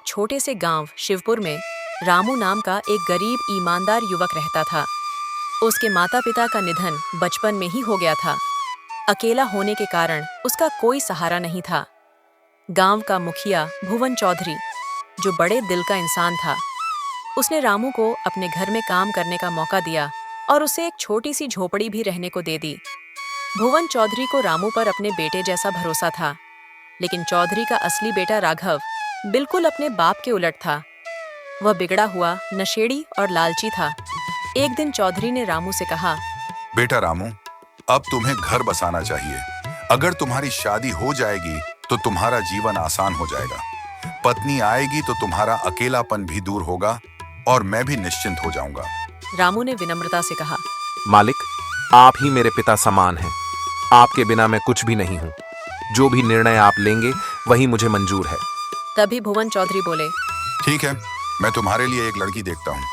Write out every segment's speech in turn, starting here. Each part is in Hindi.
छोटे से गांव शिवपुर में रामू नाम का एक गरीब ईमानदार युवक रहता था। उसके माता पिता का निधन बचपन में ही हो गया था। अकेला होने के कारण उसका कोई सहारा नहीं था। गांव का मुखिया भुवन चौधरी, जो बड़े दिल का इंसान था, उसने रामू को अपने घर में काम करने का मौका दिया और उसे एक छोटी सी झोपड़ी भी रहने को दे दी। भुवन चौधरी को रामू पर अपने बेटे जैसा भरोसा था, लेकिन चौधरी का असली बेटा राघव बिल्कुल अपने बाप के उलट था। वह बिगड़ा हुआ, नशेड़ी और लालची था। एक दिन चौधरी ने रामू से कहा, बेटा रामू, अब तुम्हें घर बसाना चाहिए। अगर तुम्हारी शादी हो जाएगी तो तुम्हारा जीवन आसान हो जाएगा। पत्नी आएगी तो तुम्हारा अकेलापन भी दूर होगा और मैं भी निश्चिंत हो जाऊंगा। रामू ने विनम्रता से कहा, मालिक, आप ही मेरे पिता समान हैं। आपके बिना मैं कुछ भी नहीं हूँ। जो भी निर्णय आप लेंगे वही मुझे मंजूर है। तभी भुवन चौधरी बोले, ठीक है, मैं तुम्हारे लिए एक लड़की देखता हूँ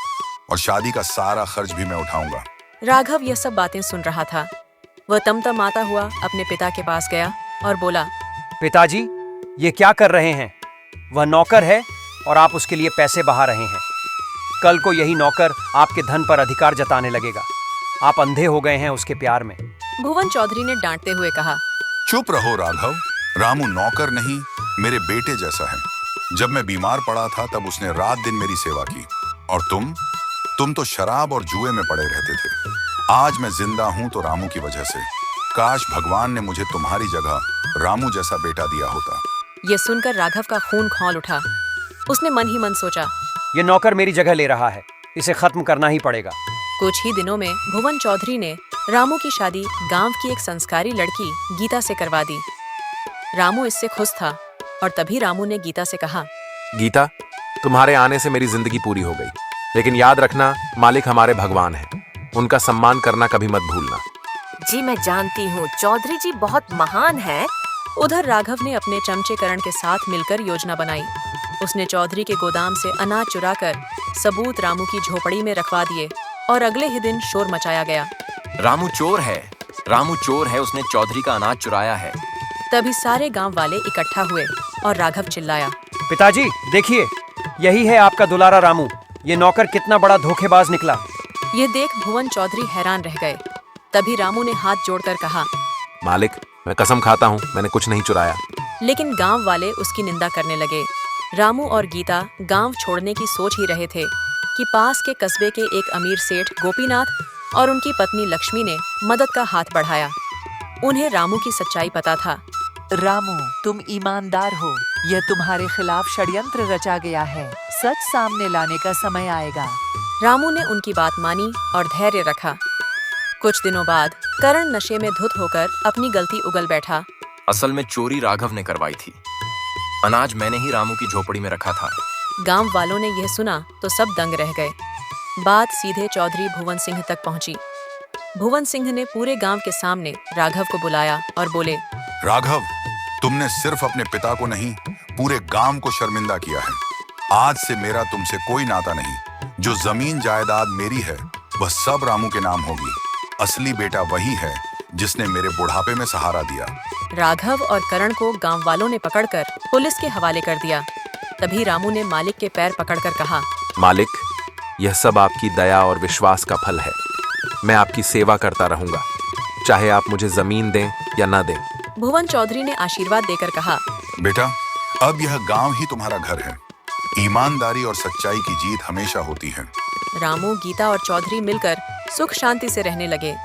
और शादी का सारा खर्च भी मैं उठाऊंगा। राघव यह सब बातें सुन रहा था। वह तमतमाता हुआ अपने पिता के पास गया और बोला, पिताजी, ये क्या कर रहे हैं? वह नौकर है और आप उसके लिए पैसे बहा रहे हैं। कल को यही नौकर आपके धन पर अधिकार जताने लगेगा। आप अंधे हो गए हैं उसके प्यार में। भुवन चौधरी ने डांटते हुए कहा, चुप रहो राघव, रामू नौकर नहीं, मेरे बेटे जैसा है। जब मैं बीमार पड़ा था तब उसने रात दिन मेरी सेवा की। और तुम तो शराब और जुए में पड़े रहते थे। आज मैं जिंदा हूं तो रामू की वजह से। काश भगवान ने मुझे तुम्हारी जगह रामू जैसा बेटा दिया होता। यह सुनकर राघव का खून खौल उठा। उसने मन ही मन सोचा, ये नौकर मेरी जगह ले रहा है, इसे खत्म करना ही पड़ेगा। कुछ ही दिनों में भुवन चौधरी ने रामू की शादी गांव की एक संस्कारी लड़की गीता से करवा दी। रामू इससे खुश था और तभी रामू ने गीता से कहा, गीता, तुम्हारे आने से मेरी जिंदगी पूरी हो गई। लेकिन याद रखना, मालिक हमारे भगवान हैं। उनका सम्मान करना कभी मत भूलना। जी मैं जानती हूँ, चौधरी जी बहुत महान हैं। उधर राघव ने अपने चमचे करण के साथ मिलकर योजना बनाई। उसने चौधरी के गोदाम से अनाज चुराकर सबूत रामू की झोपड़ी में रखवा दिए और अगले ही दिन शोर मचाया गया। रामू चोर है, रामू चोर है, उसने चौधरी का अनाज चुराया है। तभी सारे गांव वाले इकट्ठा हुए और राघव चिल्लाया, पिताजी देखिए, यही है आपका दुलारा रामू। ये नौकर कितना बड़ा धोखेबाज निकला। ये देख भुवन चौधरी हैरान रह गए। तभी रामू ने हाथ जोड़कर कहा, मालिक, मैं कसम खाता हूँ, मैंने कुछ नहीं चुराया। लेकिन गांव वाले उसकी निंदा करने लगे। रामू और गीता गांव छोड़ने की सोच ही रहे थे कि पास के कस्बे के एक अमीर सेठ गोपीनाथ और उनकी पत्नी लक्ष्मी ने मदद का हाथ बढ़ाया। उन्हें रामू की सच्चाई पता था। रामू, तुम ईमानदार हो। यह तुम्हारे खिलाफ षड्यंत्र रचा गया है। सच सामने लाने का समय आएगा। रामू ने उनकी बात मानी और धैर्य रखा। कुछ दिनों बाद करण नशे में धुत होकर अपनी गलती उगल बैठा। असल में चोरी राघव ने करवाई थी। अनाज मैंने ही रामू की झोपड़ी में रखा था। गांव वालों ने यह सुना तो सब दंग रह गए। बात सीधे चौधरी भुवन सिंह तक पहुंची। भुवन सिंह ने पूरे गांव के सामने राघव को बुलाया और बोले, राघव, तुमने सिर्फ अपने पिता को नहीं, पूरे गांव को शर्मिंदा किया है। आज से मेरा तुमसे कोई नाता नहीं। जो जमीन जायदाद मेरी है वह सब रामू के नाम होगी। असली बेटा वही है जिसने मेरे बुढ़ापे में सहारा दिया। राघव और करण को गांव वालों ने पकड़कर पुलिस के हवाले कर दिया। तभी रामू ने मालिक के पैर पकड़कर कहा, मालिक, यह सब आपकी दया और विश्वास का फल है। मैं आपकी सेवा करता रहूंगा, चाहे आप मुझे जमीन दें या ना दें। भुवन चौधरी ने आशीर्वाद देकर कहा, बेटा, अब यह गांव ही तुम्हारा घर है। ईमानदारी और सच्चाई की जीत हमेशा होती है। रामू, गीता और चौधरी मिलकर सुख शांति से रहने लगे।